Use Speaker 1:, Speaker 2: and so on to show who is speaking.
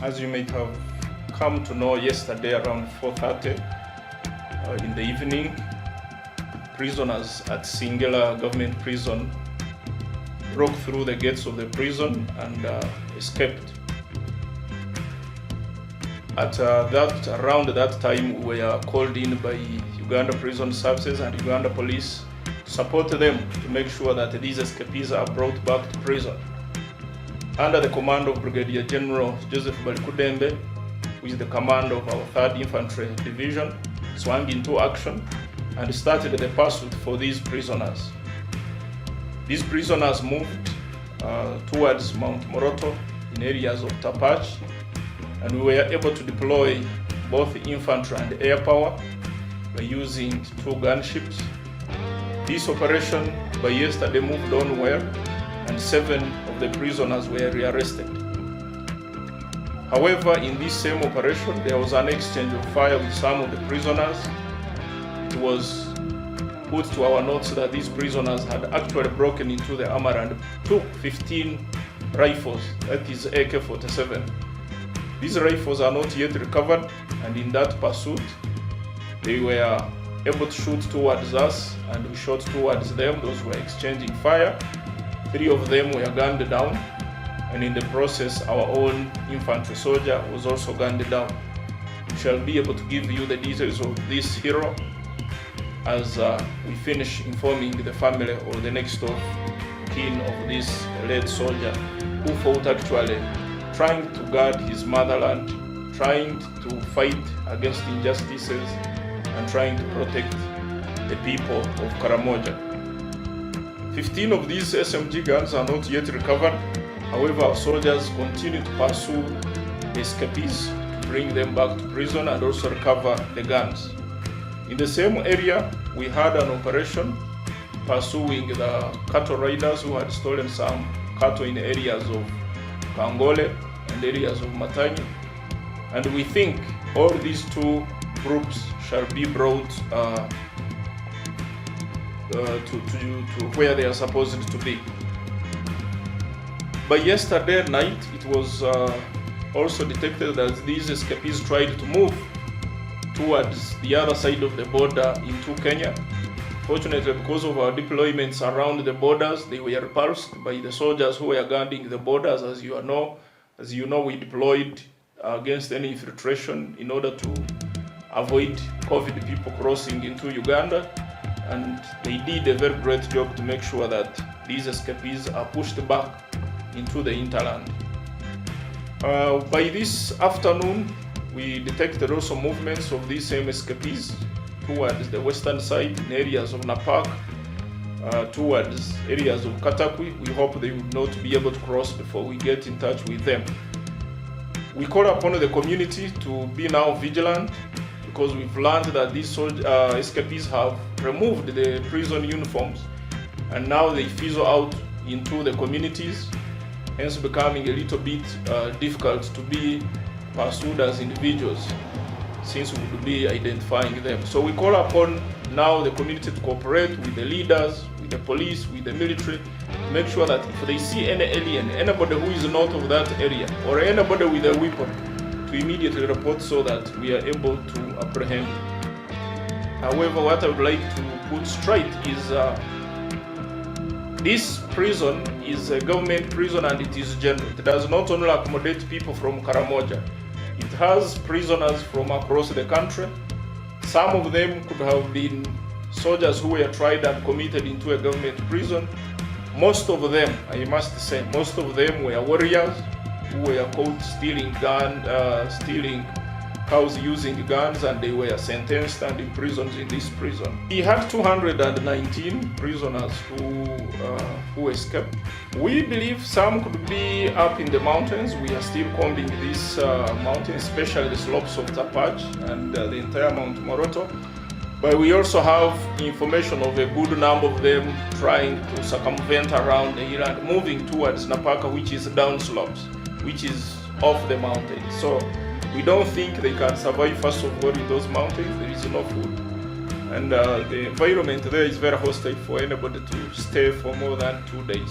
Speaker 1: As you may have come to know, yesterday around 4:30 in the evening, prisoners at Singela government prison broke through the gates of the prison and escaped. Around that time, we were called in by Uganda Prison Services and Uganda Police to support them to make sure that these escapees are brought back to prison. Under the command of Brigadier General Joseph Balikudembe, who is the commander of our 3rd Infantry Division, swung into action and started the pursuit for these prisoners. These prisoners moved towards Mount Moroto in areas of Tapach, and we were able to deploy both infantry and air power by using 2 gunships. This operation by yesterday moved on well, and 7 of the prisoners were rearrested. However, in this same operation, there was an exchange of fire with some of the prisoners. It was put to our notes that these prisoners had actually broken into the armor and took 15 rifles, that is AK-47. These rifles are not yet recovered, and in that pursuit, they were able to shoot towards us, and we shot towards them. Those were exchanging fire. 3 of them were gunned down, and in the process, our own infantry soldier was also gunned down. We shall be able to give you the details of this hero as we finish informing the family or the next of kin of this late soldier who fought actually trying to guard his motherland, trying to fight against injustices, and trying to protect the people of Karamoja. 15 of these SMG guns are not yet recovered. However, our soldiers continue to pursue the escapees to bring them back to prison and also recover the guns. In the same area, we had an operation pursuing the cattle raiders who had stolen some cattle in areas of Kangole and areas of Matanyi, and we think all these 2 groups shall be brought to where they are supposed to be. By yesterday night, it was also detected that these escapees tried to move towards the other side of the border into Kenya. Fortunately, because of our deployments around the borders, they were repulsed by the soldiers who were guarding the borders. As you know, we deployed against any infiltration in order to avoid COVID people crossing into Uganda, and they did a very great job to make sure that these escapees are pushed back into the hinterland. By this afternoon, we detected also movements of these same escapees towards the western side in areas of Napak, towards areas of Katakwi. We hope they will not be able to cross before we get in touch with them. We call upon the community to be now vigilant, because we've learned that these escapees have removed the prison uniforms and now they fizzle out into the communities, hence becoming a little bit difficult to be pursued as individuals, since we would be identifying them. So we call upon now the community to cooperate with the leaders, with the police, with the military, to make sure that if they see any alien, anybody who is not of that area, or anybody with a weapon, to immediately report so that we are able to apprehend. However, what I would like to put straight is this prison is a government prison and it is general. It does not only accommodate people from Karamoja. It has prisoners from across the country. Some of them could have been soldiers who were tried and committed into a government prison. Most of them, I must say, most of them were warriors who were caught stealing cows using guns, and they were sentenced and imprisoned in this prison. We had 219 prisoners who escaped. We believe some could be up in the mountains. We are still combing these mountains, especially the slopes of Tapach and the entire Mount Moroto. But we also have information of a good number of them trying to circumvent around the hill and moving towards Napaka, which is down slopes, which is off the mountain. So we don't think they can survive, first of all, in those mountains. There is no food. And the environment there is very hostile for anybody to stay for more than 2 days.